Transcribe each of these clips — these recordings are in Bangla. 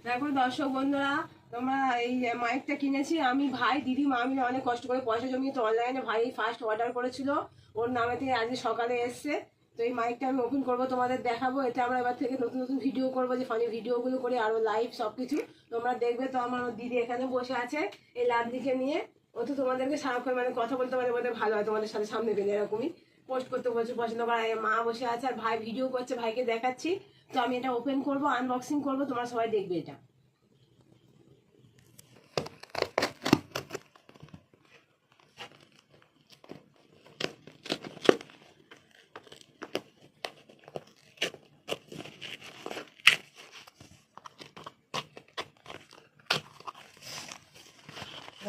দেখো দর্শক বন্ধুরা, তোমরা এই মাইকটা কিনেছি আমি, ভাই, দিদিমা, আমি অনেক কষ্ট করে পয়সা জমিয়ে তো অনলাইনে ভাই ফার্স্ট অর্ডার করেছিল, ওর নামে থেকে আজ সকালে এসছে। তো এই মাইকটা আমি ওপেন করবো, তোমাদের দেখাবো। এতে আমরা এবার থেকে নতুন নতুন ভিডিও করবো, যে ফানি ভিডিওগুলো করে আরো লাইভ সব কিছু তোমরা দেখবে। তো আমার দিদি এখানে বসে আছে এই লাভলিকে নিয়ে, ও তো তোমাদেরকে সারাক্ষণ মানে কথা বলতে পারে, বলতে ভালো হয় তোমাদের সাথে সামনে পেলে, এরকমই পোস্ট করতে বলছে পছন্দ করা। মা বসে আছে আর ভাই ভিডিও করছে, ভাইকে দেখাচ্ছি। তো আমি এটা ওপেন করবো, আনবক্সিং করবো, তোমরা সবাই দেখবে এটা।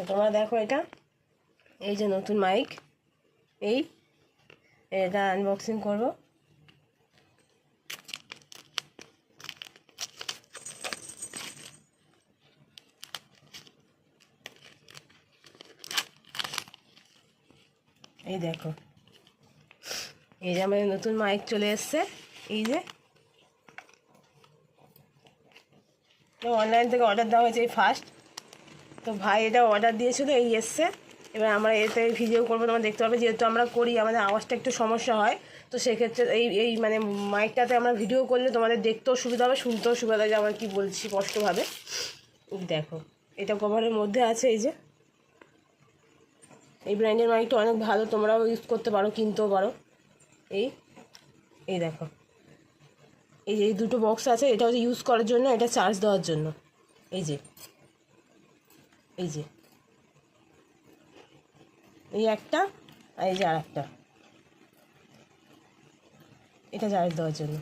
তোমরা দেখো, এটা এই যে নতুন মাইক, এই এটা আনবক্সিং করব। এই দেখো, এই যে আমাদের নতুন মাইক চলে এসছে। এই যে অনলাইন থেকে অর্ডার দেওয়া হয়েছে এই ফার্স্ট। তো ভাই এটা অর্ডার দিয়েছিল, এই এসছে। এবার আমরা এতে ভিডিও করবো, তোমরা দেখতে পাবে। যেহেতু আমরা করি, আমাদের আওয়াজটা একটু সমস্যা হয়, তো সেক্ষেত্রে এই এই মানে মাইকটাতে আমরা ভিডিও করলে তোমাদের দেখতেও সুবিধা হবে, শুনতেও সুবিধা হবে, আমরা কি বলছি স্পষ্টভাবে। দেখো, এটা কভারের মধ্যে আছে। এই যে এই ব্র্যান্ডের মাইকটা অনেক ভালো, তোমরাও ইউজ করতে পারো, কিনতেও পারো। এই এই দেখো, এই যে এই দুটো বক্স আছে, এটা হচ্ছে ইউজ করার জন্য, এটা চার্জ দেওয়ার জন্য। এই যে এই যে এই একটা, আর এই যে আর একটা, এটা চার্জ দেওয়ার জন্য।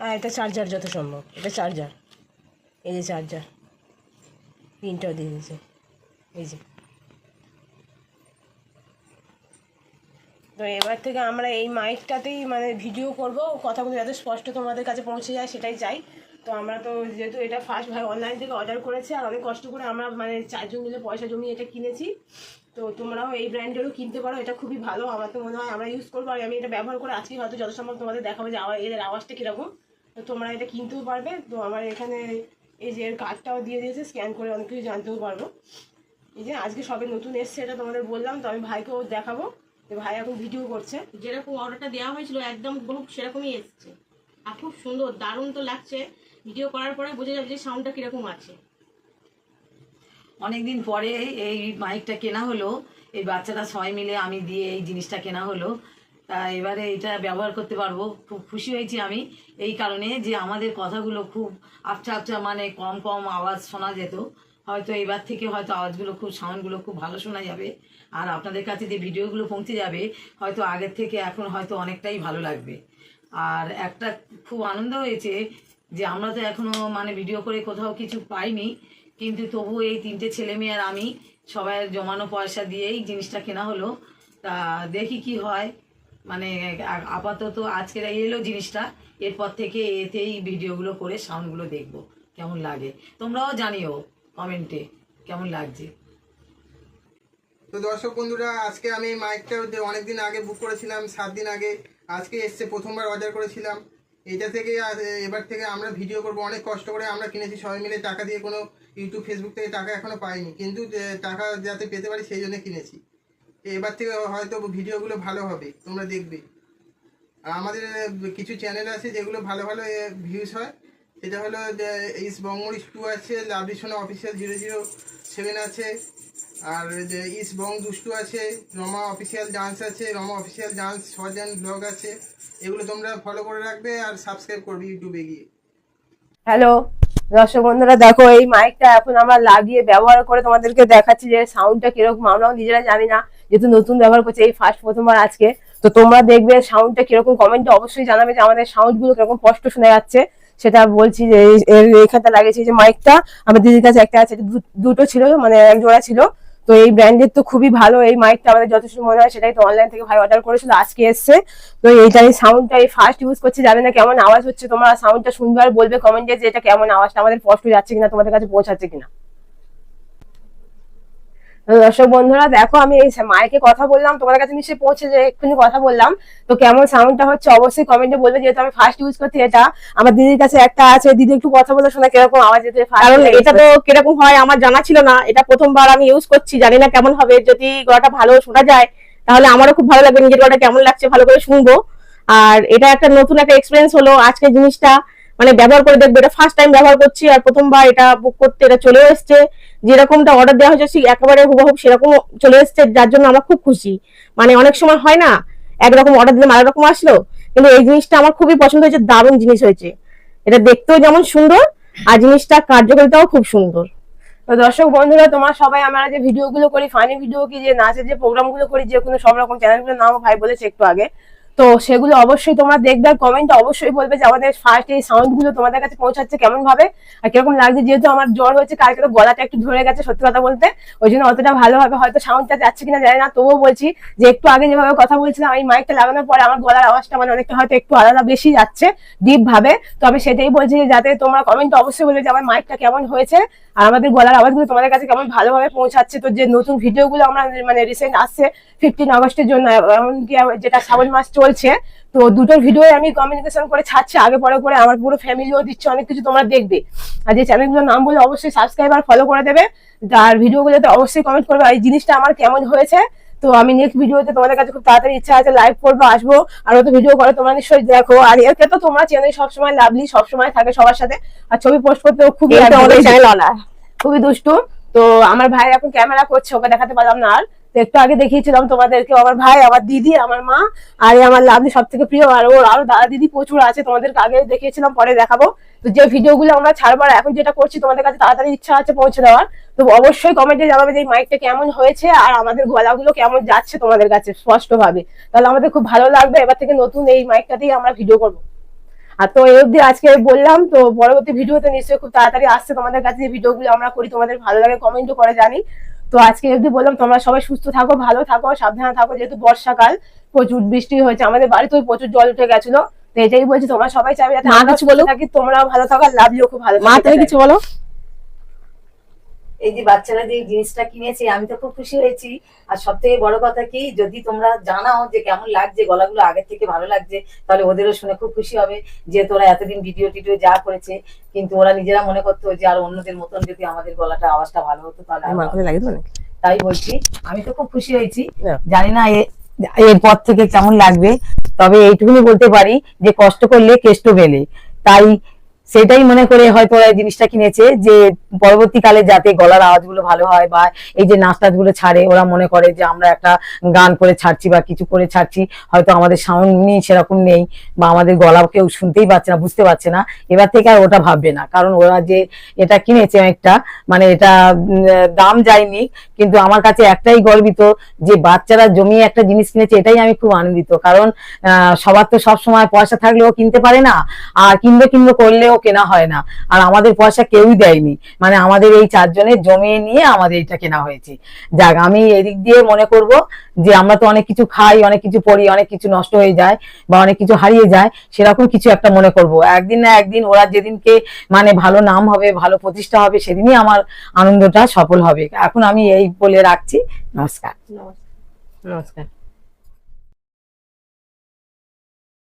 আর এটা চার্জার, যত সম্ভব এটা চার্জার। এই যে চার্জার পিনটাও দিয়ে দিয়েছে। এই যে, তো এবার থেকে আমরা এই মাইকটাতেই মানে ভিডিও করব, কথাগুলো যাতে স্পষ্ট তোমাদের কাছে পৌঁছে যায় সেটাই চাই। তো আমরা তো যেহেতু এটা ফার্স্ট ভাই অনলাইন থেকে অর্ডার করেছে, আর অনেক কষ্ট করে আমরা মানে 4 জন মিলে পয়সা জমিয়ে এটা কিনেছি। তো তোমরাও এই ব্র্যান্ডেরও কিনতে পারো, এটা খুবই ভালো। আমার তো মনে হয় আমরা ইউজ করবো, আর আমি এটা ব্যবহার করে আজকে হয়তো যত সম্ভব তোমাদের দেখাবো যে এদের আওয়াজটা কীরকম। তো তোমরা এটা কিনতেও পারবে। তো আমার এখানে এই যে এর কার্ডটাও দিয়ে দিয়েছে, স্ক্যান করে অনেক কিছু জানতেও পারবো। এই যে আজকে সবে নতুন এসছে, এটা তোমাদের বললাম। তো আমি ভাইকেও দেখাবো, তো ভাই এখন ভিডিও করছে। যেরকম অর্ডারটা দেওয়া হয়েছিল একদম সেরকমই এসছে, আর খুব সুন্দর, দারুণ তো লাগছে। ভিডিও করার পরে বোঝা যাবে যে সাউন্ডটা কিরকম আছে। অনেকদিন পরে এই মাইকটা কেনা হলো, এই বাচ্চারা সবাই মিলে আমি দিয়ে এই জিনিসটা কেনা হলো। তা এবারে এটা ব্যবহার করতে পারবো, খুব খুশি হয়েছি আমি এই কারণে যে আমাদের কথাগুলো খুব আবছা আবছা মানে কম কম আওয়াজ শোনা যেত। হয়তো এবার থেকে হয়তো আওয়াজগুলো খুব সাউন্ডগুলো খুব ভালো শোনা যাবে, আর আপনাদের কাছে যে ভিডিওগুলো পৌঁছে যাবে হয়তো আগের থেকে এখন হয়তো অনেকটাই ভালো লাগবে। আর একটা খুব আনন্দ হয়েছে যে আমরা তো এখনও মানে ভিডিও করে কোথাও কিছু পাইনি, কিন্তু তবু এই 3টে ছেলে মেয়ে আর আমি সবাই জমানো পয়সা দিয়েই জিনিসটা কেনা হলো। তা দেখি কি হয়, মানে আপাতত আজকের এলো জিনিসটা, এরপর থেকে এতেই ভিডিওগুলো করে সাউন্ডগুলো দেখবো কেমন লাগে। তোমরাও জানিও কমেন্টে কেমন লাগছে। তো দর্শক বন্ধুরা, আজকে আমি মাইকটা অনেকদিন আগে বুক করেছিলাম, 7 দিন আগে। আজকে এসছে, প্রথমবার অর্ডার করেছিলাম। এটা থেকে এবার থেকে আমরা ভিডিও করব। অনেক কষ্ট করে আমরা কিনেছি সবাই মিলে, টাকা দিয়ে, কোনো ইউটিউব ফেসবুক থেকে টাকা এখনও পাইনি, কিন্তু টাকা যাতে পেতে পারি সেই জন্য কিনেছি। এবার থেকে হয়তো ভিডিওগুলো ভালো হবে, তোমরা দেখবে। আর আমাদের কিছু চ্যানেল আছে যেগুলো ভালো ভালো ভিউজ হয়, সেটা হলো ইস বংমরিচ 2 আছে, লাভলি সোনা অফিসিয়াল 007 আছে, আর যে ইস বং দুষ্টু আছে, রমা অফিসিয়াল ডান্স আছে, রমা অফিসিয়াল ডান্স সজান ব্লগ আছে। এগুলো তোমরা ফলো করে রাখবে আর সাবস্ক্রাইব করবে ইউটিউবে গিয়ে। হ্যালো দর্শক বন্ধুরা, দেখো এই মাইকটা এখন আমরা লাগিয়ে ব্যবহার করে তোমাদেরকে দেখাচ্ছি যে সাউন্ডটা কিরকম। আমরাও নিজেরা জানি না, যেহেতু নতুন ব্যবহার করছি, এই ফার্স্ট প্রথমবার আজকে। তো তোমরা দেখবে সাউন্ডটা কিরকম, কমেন্টে অবশ্যই জানাবে যে আমাদের সাউন্ড গুলো কিরকম স্পষ্ট শোনা যাচ্ছে। সেটা বলছি যে এইখানটা লাগিয়েছি যে মাইকটা আমার দিদির কাছে একটা আছে, দুটো ছিল, মানে এক জোড়া ছিল। তো এই ব্র্যান্ডের তো খুবই ভালো এই মাইকটা, আমাদের যথেষ্ট মনে হয়। সেটাই তো অনলাইন থেকে ভাই অর্ডার করেছিল, আজকে এসছে। তো এইটা এই সাউন্ডটা এই ফার্স্ট ইউজ করছি, জানি না কেমন আওয়াজ হচ্ছে। তোমরা সাউন্ডটা শুনবে আর বলবে কমেন্টে যে এটা কেমন আওয়াজটা আমাদের স্পষ্ট যাচ্ছে কিনা, তোমাদের কাছে পৌঁছাচ্ছে কিনা। দর্শক বন্ধুরা দেখো, আমি এই মাইকে কথা বললাম, তোমাদের কাছে নিশ্চয়ই পৌঁছে যে এক্ষুনি কথা বললাম, তো কেমন সাউন্ডটা হচ্ছে অবশ্যই কমেন্টে বলবে। যেহেতু আমি ফার্স্ট ইউজ করছি এটা, আমার দিদির কাছে একটা আছে, দিদি একটু কথা বলে শোনা কিরকম আওয়াজ যেতে, কারণ এটা তো কিরকম হয় আমার জানা ছিল না, এটা প্রথমবার আমি ইউজ করছি, জানি না কেমন হবে। যদি গলাটা ভালো শোনা যায় তাহলে আমারও খুব ভালো লাগবে, নিজের গলাটা কেমন লাগছে ভালো করে শুনবো। আর এটা একটা নতুন একটা এক্সপিরিয়েন্স হলো আজকে জিনিসটা মানে ব্যবহার করে দেখবো। এটা ফার্স্ট টাইম ব্যবহার করছি, আর প্রথমবার এটা বুক করতে এটা চলে এসছে, যেরকমটা অর্ডার দেওয়া হয়েছে একেবারে হুবহু সেরকম চলে এসছে, যার জন্য আমরা খুব খুশি। মানে অনেক সময় হয় না একরকম অর্ডার দিলে আরেক রকম আসলো, কিন্তু এই জিনিসটা আমার খুবই পছন্দ হয়েছে, দারুণ জিনিস হয়েছে। এটা দেখতেও যেমন সুন্দর আর জিনিসটা কার্যকারিতাও খুব সুন্দর। তো দর্শক বন্ধুরা, তোমরা সবাই আমরা যে ভিডিও গুলো করি, ফানি ভিডিও কি যে নাচের যে প্রোগ্রাম গুলো করি, যে কোনো সব রকম চ্যানেলগুলোর নাম ভাই বলেছে একটু আগে, তো সেগুলো অবশ্যই তোমরা দেখবে, কমেন্টে অবশ্যই বলবে যে আমাদের ফার্স্ট এই সাউন্ড গুলো তোমাদের কাছে পৌঁছাচ্ছে কেমন ভাবে আর কিরকম লাগছে। যেহেতু আমার জ্বর হয়েছে কালকে, তো গলাটা একটু ধরে গেছে সত্যি কথা বলতে, ওই জন্য অতটা ভালোভাবে হয়তো সাউন্ডটা যাচ্ছে কিনা জানি না, তবুও বলছি যে একটু আগে যেভাবে কথা বলছিলাম এই মাইকটা লাগানোর পরে আমার গলার আওয়াজটা মানে অনেকটা হয়তো একটু আলাদা বেশি যাচ্ছে ডিপ ভাবে। তো আমি সেটাই বলছি যে যাতে তোমরা কমেন্টে অবশ্যই বলবে যে আমার মাইকটা কেমন হয়েছে আর আমাদের গলার আওয়াজগুলো তোমাদের কাছে কেমন ভালোভাবে পৌঁছাচ্ছে। তো যে নতুন ভিডিওগুলো আমরা মানে রিসেন্ট আসছে 15 আগস্টের জন্য, এমনকি যেটা শ্রাবণ মাস চলছে, তো দুটোর ভিডিও আমি কমিউনিকেশন করে ছাড়ছি আগে পরে করে, আমার পুরো ফ্যামিলিও দিচ্ছে, অনেক কিছু তোমরা দেখবে। আর যে চ্যানেলগুলোর নাম বলে অবশ্যই সাবস্ক্রাইব আর ফলো করে দেবে, আর ভিডিওগুলোতে অবশ্যই কমেন্ট করবে এই জিনিসটা আমার কেমন হয়েছে। তো আমি নেক্সট ভিডিওতে তোমাদের কাছে খুব তাড়াতাড়ি ইচ্ছা আছে লাইভ করবো, আসবো, আর তো ভিডিও করে তোমরা নিশ্চয়ই দেখো। আর এর ক্ষেত্রে তোমরা চ্যানেল সবসময় লাভলি সবসময় থাকে সবার সাথে, আর ছবি পোস্ট করতেও খুবই আমাদের চ্যানেল অনার, খুবই দুষ্টু। তো আমার ভাই এখন ক্যামেরা করছে, ওকে দেখাতে পারলাম না। আর তো একটু আগে দেখিয়েছিলাম তোমাদেরকে আমার ভাই, আমার দিদি, আমার মা, আর আমার লাভলি সব থেকে প্রিয়, আর ওর আরো দাদা দিদি প্রচুর আছে, তোমাদেরকে আগে দেখিয়েছিলাম, পরে দেখাবো। তো যে ভিডিওগুলো আমরা ছাড়বো আর এখন যেটা করছি তোমাদের কাছে তাড়াতাড়ি ইচ্ছা আছে পৌঁছে দেওয়ার, তো অবশ্যই কমেন্টে জানাবে যে এই মাইকটা কেমন হয়েছে আর আমাদের গলাগুলো কেমন যাচ্ছে তোমাদের কাছে স্পষ্ট ভাবে, তাহলে আমাদের খুব ভালো লাগবে। এবার থেকে নতুন এই মাইকটাতেই আমরা ভিডিও করবো। আর তো এই অবধি আজকে বললাম, তো পরবর্তী ভিডিওতে নিশ্চয়ই খুব তাড়াতাড়ি আসছে তোমাদের কাছে যে ভিডিওগুলো আমরা করি, তোমাদের ভালো লাগে কমেন্টও করে জানি। তো আজকে অবধি বললাম, তোমরা সবাই সুস্থ থাকো, ভালো থাকো, সাবধানে থাকো। যেহেতু বর্ষাকাল প্রচুর বৃষ্টি হয়েছে, আমাদের বাড়িতেও প্রচুর জল উঠে গেছিল, তো এটাই বলছি তোমরা সবাই চাইবে যাতে মা আমরা কিছু সুস্থ বলো। থাকি, তোমরাও ভালো থাকো, আর লাভলিও খুব ভালো মা থাকো। তুমি কিছু বলো। এই যে বাচ্চারা যে জিনিসটা কিনেছে আমি তো খুব খুশি হয়েছি। আর সব থেকে বড় কথা কি, যদি তোমরা জানাও যে কেমন লাগছে, গলাগুলো আগের থেকে ভালো লাগছে, তাহলে ওদেরও শুনে খুব খুশি হবে যে তোরা এতদিন ভিডিও টিডিও যা করেছে, কিন্তু ওরা নিজেরা মনে করতো যে আর অন্যদের মতন যদি আমাদের গলাটা আওয়াজটা ভালো হতো তাহলে আরো ভালো হতো। তাই বলছি, আমি তো খুব খুশি হয়েছি। জানি না এরপর থেকে কেমন লাগবে, তবে এইটুকুনি বলতে পারি যে কষ্ট করলে কেষ্ট মেলে। তাই সেটাই মনে করে হয়তো ওরা এই জিনিসটা কিনেছে, যে পরবর্তীকালে যাতে গলার আওয়াজগুলো ভালো হয়, বা এই যে নাচ টাচগুলো ছাড়ে, ওরা মনে করে যে আমরা একটা গান করে ছাড়ছি বা কিছু করে ছাড়ছি, হয়তো আমাদের সাউন্ড নেই সেরকম নেই, বা আমাদের গলা কেউ শুনতেই পাচ্ছে না, বুঝতে পারছে না, এবার থেকে আর ওটা ভাববে না। কারণ ওরা যে এটা কিনেছে একটা, মানে এটা দাম যায়নি, কিন্তু আমার কাছে একটাই গর্বিত যে বাচ্চারা জমিয়ে একটা জিনিস কিনেছে, এটাই আমি খুব আনন্দিত। কারণ সবার তো সব সময় পয়সা থাকলেও কিনতে পারে না, আর কিনবে করলেও কেনা হয় না, আর আমাদের পয়সা কেউই দেয়নি, মানে আমাদের এই চারজনের জমিয়ে নিয়ে আমাদের এটা কেনা হয়েছে। যাক, আমি এদিক দিয়ে মনে করব যে আমরা তো অনেক কিছু খাই, অনেক কিছু পড়ি, অনেক কিছু নষ্ট হয়ে যায় বা অনেক কিছু হারিয়ে যায়, সেরকম কিছু একটা মনে করব। একদিন না একদিন ওরা যেদিনকে মানে ভালো নাম হবে, ভালো প্রতিষ্ঠা হবে, সেদিনই আমার আনন্দটা সফল হবে। এখন আমি এই বলে রাখছি। নমস্কার। নমস্কার।